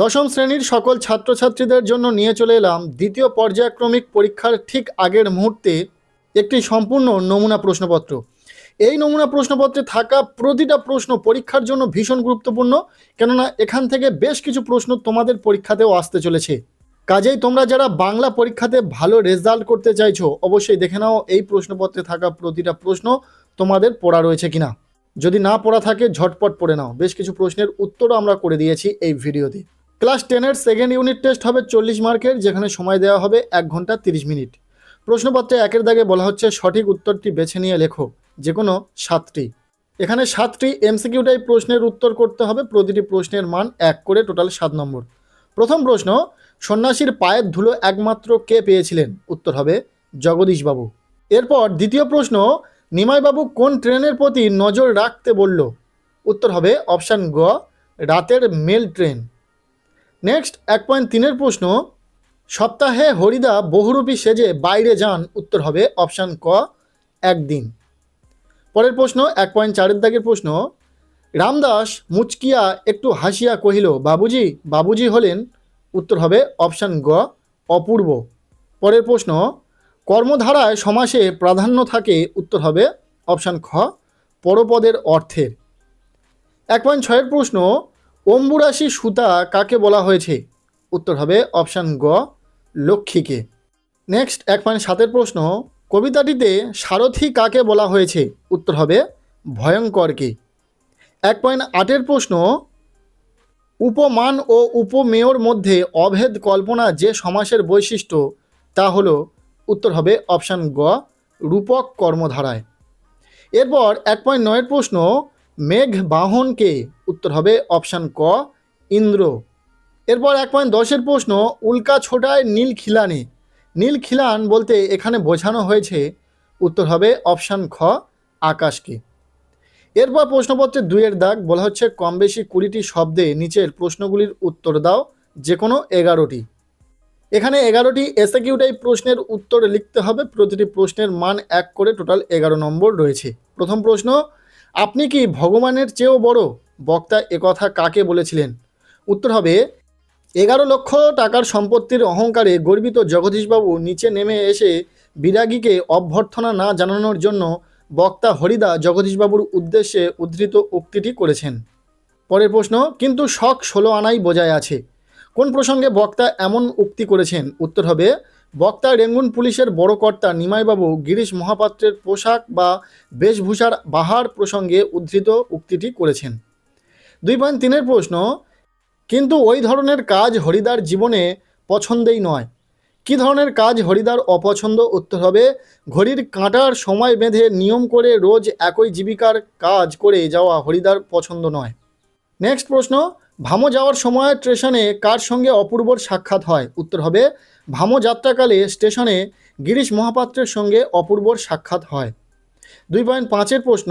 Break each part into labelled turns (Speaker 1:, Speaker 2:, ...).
Speaker 1: দশম শ্রেণীর সকল ছাত্রছাত্রীদের জন্য নিয়ে চলে এলাম দ্বিতীয় পর্যায়ক্রমিক পরীক্ষার ঠিক আগের মুহূর্তে একটি সম্পূর্ণ নমুনা প্রশ্নপত্র। এই নমুনা প্রশ্নপত্রে থাকা প্রতিটা প্রশ্ন পরীক্ষার জন্য ভীষণ গুরুত্বপূর্ণ, কেননা এখান থেকে বেশ কিছু প্রশ্ন তোমাদের পরীক্ষাতেও আসতে চলেছে। কাজেই তোমরা যারা বাংলা পরীক্ষাতে ভালো রেজাল্ট করতে চাইছো, অবশ্যই দেখে নাও এই প্রশ্নপত্রে থাকা প্রতিটা প্রশ্ন তোমাদের পড়া রয়েছে কিনা। যদি না পড়া থাকে ঝটপট পড়ে নাও, বেশ কিছু প্রশ্নের উত্তরও আমরা করে দিয়েছি এই ভিডিওতে। ক্লাস 10-এর সেকেন্ড ইউনিট টেস্ট হবে 40 মার্কের, যেখানে সময় দেওয়া হবে 1 ঘন্টা 30 মিনিট। প্রশ্নপত্রে 1-এর দাগে বলা হচ্ছে সঠিক উত্তরটি বেছে নিয়ে লেখো, যে কোনো 7টি। এখানে 7টি এমসিকিউ টাইপ প্রশ্নের উত্তর করতে হবে, প্রতিটি প্রশ্নের মান 1 করে, টোটাল 7 নম্বর। প্রথম প্রশ্ন, সন্ন্যাসীর পায়ের ধুলো একমাত্র কে পেয়েছিলেন? উত্তর হবে জগদীশবাবু। এরপর দ্বিতীয় প্রশ্ন, নিমাইবাবু কোন ট্রেনের প্রতি নজর রাখতে বলল? উত্তর হবে অপশান গ, রাতের মেল ট্রেন। নেক্সট 1.3-এর প্রশ্ন, সপ্তাহে হরিদা বহুরূপী সেজে বাইরে যান? উত্তর হবে অপশান ক, একদিন। পরের প্রশ্ন 1.4-এর দাগের প্রশ্ন, রামদাস মুচকিয়া একটু হাসিয়া কহিল বাবুজি? বাবুজি হলেন? উত্তর হবে অপশান গ, অপূর্ব। পরের প্রশ্ন, কর্মধারায় সমাসে প্রাধান্য থাকে? উত্তর হবে অপশান খ, পরপদের অর্থের। 1.6-এর প্রশ্ন, অম্বুরাশি সুতা কাকে বলা হয়েছে? উত্তর হবে অপশান গ, লক্ষ্মীকে। নেক্সট 1.7-এর প্রশ্ন, কবিতাটিতে সারথি কাকে বলা হয়েছে? উত্তর হবে ভয়ঙ্করকে। 1.8-এর প্রশ্ন, উপমান ও উপমেয়র মধ্যে অভেদ কল্পনা যে সমাসের বৈশিষ্ট্য তা হলো? উত্তর হবে অপশান গ, রূপক কর্মধারায়। এরপর 1.9-এর প্রশ্ন, মেঘ বাহনকে? উত্তর হবে অপশান ক, ইন্দ্র। এরপর 1.10-এর প্রশ্ন, উল্কা ছোটায় নীল খিলানে? নীল খিলান বলতে এখানে বোঝানো হয়েছে? উত্তর হবে অপশান খ, আকাশকে। এরপর প্রশ্নপত্রের 2-এর দাগ বলা হচ্ছে কম বেশি 20টি শব্দে নিচের প্রশ্নগুলির উত্তর দাও, যে কোনো 11টি। এখানে 11টি এসএকিউ টাইপ প্রশ্নের উত্তর লিখতে হবে, প্রতিটি প্রশ্নের মান 1 করে, টোটাল 11 নম্বর রয়েছে। প্রথম প্রশ্ন, আপনি কি ভগবানের চেয়েও বড়? বক্তা একথা কাকে বলেছিলেন? উত্তর হবে 11 লক্ষ টাকার সম্পত্তির অহংকারে গর্বিত জগদীশবাবু নিচে নেমে এসে বিরাগীকে অভ্যর্থনা না জানানোর জন্য বক্তা হরিদা জগদীশবাবুর উদ্দেশ্যে উদ্ধৃত উক্তিটি করেছেন। পরের প্রশ্ন, কিন্তু শখ 16 আনাই বোঝায় আছে? কোন প্রসঙ্গে বক্তা এমন উক্তি করেছেন? উত্তর হবে বক্তা রেঙ্গুন পুলিশের বড় কর্তা নিমাইবাবু গিরিশ মহাপাত্রের পোশাক বা বেশভূষার বাহার প্রসঙ্গে উদ্ধৃত উক্তিটি করেছেন। 2.3-এর প্রশ্ন, কিন্তু ওই ধরনের কাজ হরিদার জীবনে পছন্দেই নয়। কি ধরনের কাজ হরিদার অপছন্দ? উত্তর হবে ঘড়ির কাঁটার সময় বেঁধে নিয়ম করে রোজ একই জীবিকার কাজ করে যাওয়া হরিদার পছন্দ নয়। নেক্সট প্রশ্ন, ভামো যাওয়ার সময় স্টেশনে কার সঙ্গে অপূর্বর সাক্ষাৎ হয়? উত্তর হবে ভামো যাত্রাকালে স্টেশনে গিরিশ মহাপাত্রের সঙ্গে অপূর্বর সাক্ষাৎ হয়। 2.5-এর প্রশ্ন,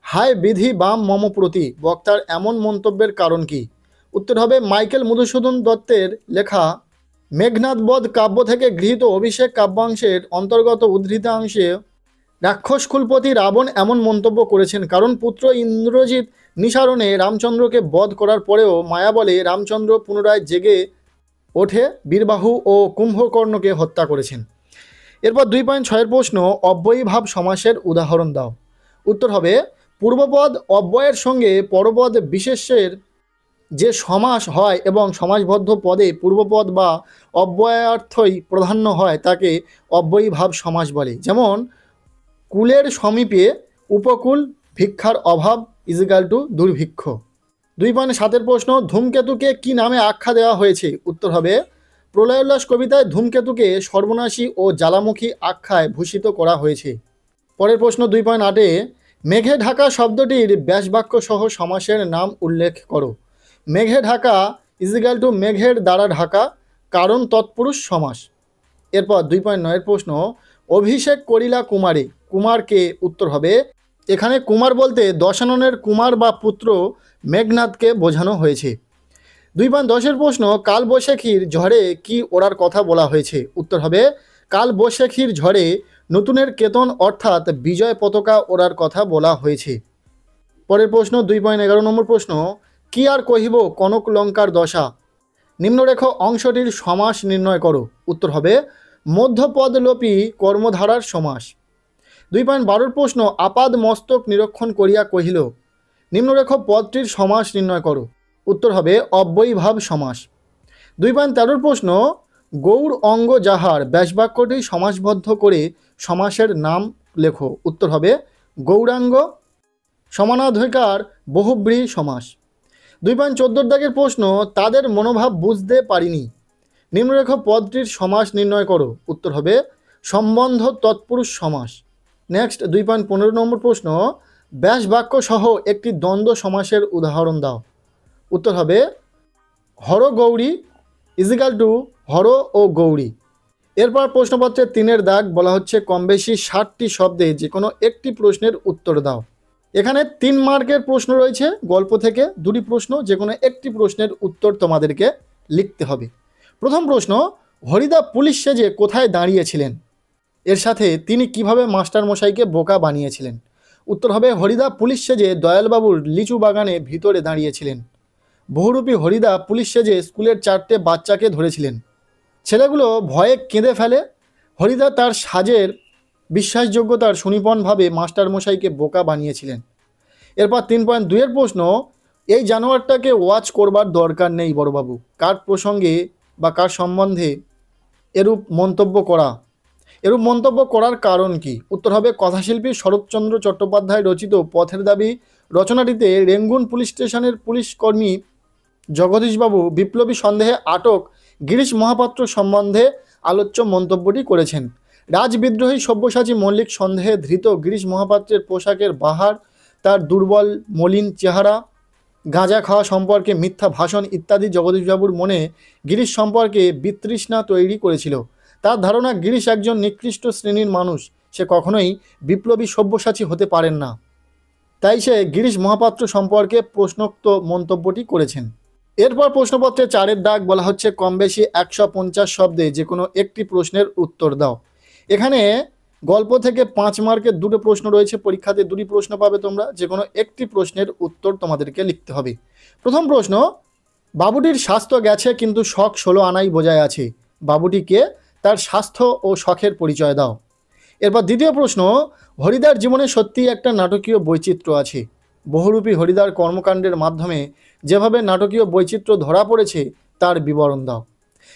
Speaker 1: হায় বিধি বাম মম প্রতি, বক্তার এমন মন্তব্যের কারণ কি? উত্তর হবে মাইকেল মধুসূদন দত্তের লেখা মেঘনাদবধ কাব্য থেকে গৃহীত অভিষেক কাব্যাংশের অন্তর্গত উদ্ধৃতাংশে রাক্ষস কুলপতি রাবণ এমন মন্তব্য করেছেন কারণ পুত্র ইন্দ্রজিৎ নিসারণে রামচন্দ্রকে বধ করার পরেও মায়াবলে রামচন্দ্র পুনরায় জেগে ওঠে বীরবাহু ও কুম্ভকর্ণকে হত্যা করেছেন। এরপর 2.6-এর প্রশ্ন, অব্যয়ীভাব সমাসের উদাহরণ দাও। উত্তর হবে পূর্বপদ অব্যয়ের সঙ্গে পরপদ বিশেষের যে সমাস হয় এবং সমাসবদ্ধ পদে পূর্বপদ বা অব্যয়ার্থই প্রাধান্য হয় তাকে অব্যয়ীভাব সমাস বলে। যেমন কুলের সমীপে উপকূল, ভিক্ষার অভাব ইজিক্যাল টু দুর্ভিক্ষ। 2.7-এর প্রশ্ন, ধূমকেতুকে কি নামে আখ্যা দেওয়া হয়েছে? উত্তর হবে প্রলয়োল্লাস কবিতায় ধূমকেতুকে সর্বনাশী ও জ্বালামুখী আখ্যায় ভূষিত করা হয়েছে। পরের প্রশ্ন 2.8-এ মেঘে ঢাকা শব্দটির ব্যাসবাক্য সহ সমাসের নাম উল্লেখ করো। মেঘে ঢাকা ইজিক্যাল টু মেঘের দ্বারা ঢাকা, কারণ তৎপুরুষ সমাস। এরপর 2.9-এর প্রশ্ন, অভিষেক করিলা কুমারে, কুমারকে? উত্তর হবে এখানে কুমার বলতে দশাননের কুমার বা পুত্র মেঘনাদকে বোঝানো হয়েছে। 2.10-এর প্রশ্ন, কালবৈশাখীর ঝড়ে কি ওড়ার কথা বলা হয়েছে? উত্তর হবে কালবৈশাখীর ঝড়ে নতুনের কেতন অর্থাৎ বিজয় পতাকা ওড়ার কথা বলা হয়েছে। পরের প্রশ্ন 2.11 নম্বর প্রশ্ন, কি আর কহিব কনক লঙ্কার দশা, নিম্নরেখ অংশটির সমাস নির্ণয় করো। উত্তর হবে মধ্যপদলোপী কর্মধারার সমাস। 2.12 প্রশ্ন, আপাদ মস্তক নিরীক্ষণ করিয়া কহিল নিম্নরেখ পদটির সমাস নির্ণয় করো। উত্তর হবে অব্যয়ীভাব সমাস। 2.13 প্রশ্ন, গৌর অঙ্গ যাহার ব্যাসবাক্যটি সমাসবদ্ধ করে সমাসের নাম লেখো। উত্তর হবে গৌরাঙ্গ। সমানাধিকার বহুব্রী সমাস। 2.14 দাগের প্রশ্ন, তাদের মনোভাব বুঝতে পারিনি নিম্নরেখ পদটির সমাস নির্ণয় করো। উত্তর হবে সম্বন্ধ তৎপুরুষ সমাস। নেক্সট 2.15 নম্বর প্রশ্ন, ব্যাস বাক্য সহ একটি দ্বন্দ্ব সমাসের উদাহরণ দাও। উত্তর হবে হর গৌরী ইজিক্যাল টু হর ও গৌরী। এরপর প্রশ্নপত্রে 3 দাগ বলা হচ্ছে কম বেশি 60টি শব্দে যে কোনো একটি প্রশ্নের উত্তর দাও। এখানে 3 মার্কের প্রশ্ন রয়েছে, গল্প থেকে 2টি প্রশ্ন, যে কোনো একটি প্রশ্নের উত্তর তোমাদেরকে লিখতে হবে। প্রথম প্রশ্ন, হরিদা পুলিশ সেজে কোথায় দাঁড়িয়েছিলেন? এর সাথে তিনি কিভাবে মাস্টারমশাইকে বোকা বানিয়েছিলেন? উত্তর হবে হরিদা পুলিশ সেজে দয়ালবাবুর লিচু বাগানে ভিতরে দাঁড়িয়েছিলেন। বহুরূপী হরিদা পুলিশ সেজে স্কুলের 4টে বাচ্চাকে ধরেছিলেন। ছেলেগুলো ভয়ে কেঁদে ফেলে। হরিদা তার সাজের বিশ্বাসযোগ্যতার সুনিপুণভাবে মাস্টারমশাইকে বোকা বানিয়েছিলেন। এরপর 3.2 প্রশ্ন, এই জানোয়ারটাকে ওয়াচ করবার দরকার নেই বড়বাবু, কার প্রসঙ্গে বা কার সম্বন্ধে এরূপ মন্তব্য করার কারণ কি? উত্তর হবে কথাশিল্পী শরৎচন্দ্র চট্টোপাধ্যায় রচিত পথের দাবি রচনাটিতে রেঙ্গুন পুলিশ স্টেশনের পুলিশ কর্মী জগদীশবাবু বিপ্লবী সন্দেহে আটক গিরিশ মহাপাত্র সম্বন্ধে আলোচ্য মন্তব্যটি করেছেন। রাজবিদ্রোহী সব্যসাচী মল্লিক সন্দেহে ধৃত গিরিশ মহাপাত্রের পোশাকের বাহার, তার দুর্বল মলিন চেহারা, গাঁজা খাওয়া সম্পর্কে মিথ্যা ভাষণ ইত্যাদি জগদীশবাবুর মনে গিরিশ সম্পর্কে বিতৃষ্ণা তৈরি করেছিল। তার ধারণা গিরিশ একজন নিকৃষ্ট শ্রেণীর মানুষ, সে কখনোই বিপ্লবী সব্যসাচী হতে পারেন না, তাই সে গিরিশ মহাপাত্র সম্পর্কে প্রশ্নোক্ত মন্তব্যটি করেছেন। এরপর প্রশ্নপত্রে 4 দাগ বলা হচ্ছে কম বেশি 150 শব্দে যে কোনো একটি প্রশ্নের উত্তর দাও। এখানে গল্প থেকে 5 মার্কের 2টো প্রশ্ন রয়েছে, পরীক্ষাতে 2টি প্রশ্ন পাবে তোমরা, যে কোনো একটি প্রশ্নের উত্তর তোমাদেরকে লিখতে হবে। প্রথম প্রশ্ন, বাবুটির স্বাস্থ্য গেছে কিন্তু শখ 16 আনাই বোঝায় আছে, বাবুটিকে তার স্বাস্থ্য ও শখের পরিচয় দাও। এরপর দ্বিতীয় প্রশ্ন, হরিদার জীবনে সত্যিই একটা নাটকীয় বৈচিত্র্য আছে, বহুরূপী হরিদার কর্মকাণ্ডের মাধ্যমে যেভাবে নাটকীয় বৈচিত্র্য ধরা পড়েছে তার বিবরণ দাও।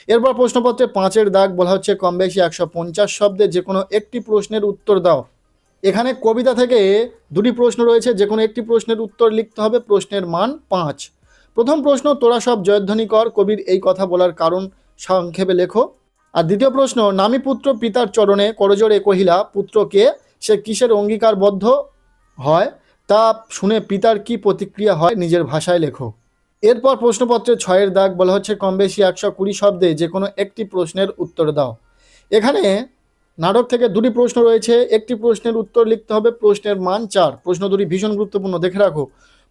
Speaker 1: এরপর প্রশ্নপত্রে 5 দাগ বলা হচ্ছে কম বেশি 150 শব্দে যে কোনো একটি প্রশ্নের উত্তর দাও। এখানে কবিতা থেকে 2টি প্রশ্ন রয়েছে, যে কোনো একটি প্রশ্নের উত্তর লিখতে হবে, প্রশ্নের মান 5। প্রথম প্রশ্ন, তোরা সব জয়ধ্বনি কর, কবির এই কথা বলার কারণ সংক্ষেপে লেখো। আর দ্বিতীয় প্রশ্ন, নামী পুত্র পিতার চরণে করজোড়ে কহিলা পুত্রকে সে কিসের অঙ্গীকারবদ্ধ হয়, তা শুনে পিতার কি প্রতিক্রিয়া হয় নিজের ভাষায় লেখো। এরপর প্রশ্নপত্রে 6 দাগ বলা হচ্ছে কম বেশি 120 শব্দে যে কোনো একটি প্রশ্নের উত্তর দাও। এখানে নাটক থেকে 2টি প্রশ্ন রয়েছে, একটি প্রশ্নের উত্তর লিখতে হবে, প্রশ্নের মান 4। প্রশ্ন 2টি ভীষণ গুরুত্বপূর্ণ, দেখে রাখো।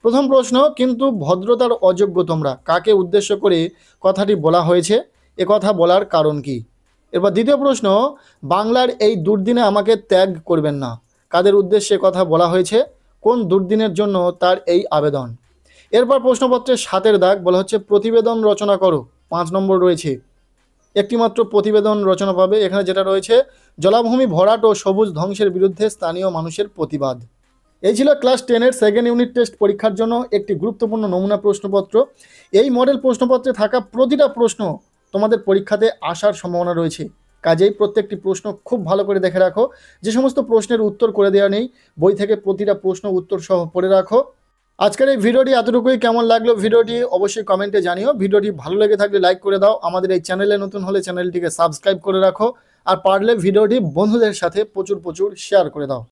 Speaker 1: প্রথম প্রশ্ন, কিন্তু ভদ্রতার অযোগ্য তোমরা, কাকে উদ্দেশ্য করে কথাটি বলা হয়েছে, এ কথা বলার কারণ কি? এরপর দ্বিতীয় প্রশ্ন, বাংলার এই দুর্দিনে আমাকে ত্যাগ করবেন না, কাদের উদ্দেশ্যে কথা বলা হয়েছে, কোন দুর্দিনের জন্য তার এই আবেদন। এরপর প্রশ্নপত্রের 7 দাগ বলা হচ্ছে প্রতিবেদন রচনা করো। 5 নম্বর রয়েছে, একটিমাত্র প্রতিবেদন রচনা পাবে। এখানে যেটা রয়েছে, জলাভূমি ভরাট ও সবুজ ধ্বংসের বিরুদ্ধে স্থানীয় মানুষের প্রতিবাদ। এই ছিল ক্লাস 10-এর সেকেন্ড ইউনিট টেস্ট পরীক্ষার জন্য একটি গুরুত্বপূর্ণ নমুনা প্রশ্নপত্র। এই মডেল প্রশ্নপত্রে থাকা প্রতিটা প্রশ্ন তোমাদের পরীক্ষাতে আসার সম্ভাবনা রয়েছে, কাজেই প্রত্যেকটি প্রশ্ন খুব ভালো করে দেখে রাখো। যে সমস্ত প্রশ্নের উত্তর করে দেওয়া নেই, বই থেকে প্রতিটা প্রশ্ন উত্তর সহ পড়ে রাখো। আজকের এই ভিডিওটি এতটুকুই। কেমন লাগলো ভিডিওটি অবশ্যই কমেন্টে জানিও। ভিডিওটি ভালো লেগে থাকলে লাইক করে দাও। আমাদের এই চ্যানেলে নতুন হলে চ্যানেলটিকে সাবস্ক্রাইব করে রাখো, আর পারলে ভিডিওটি বন্ধুদের সাথে প্রচুর শেয়ার করে দাও।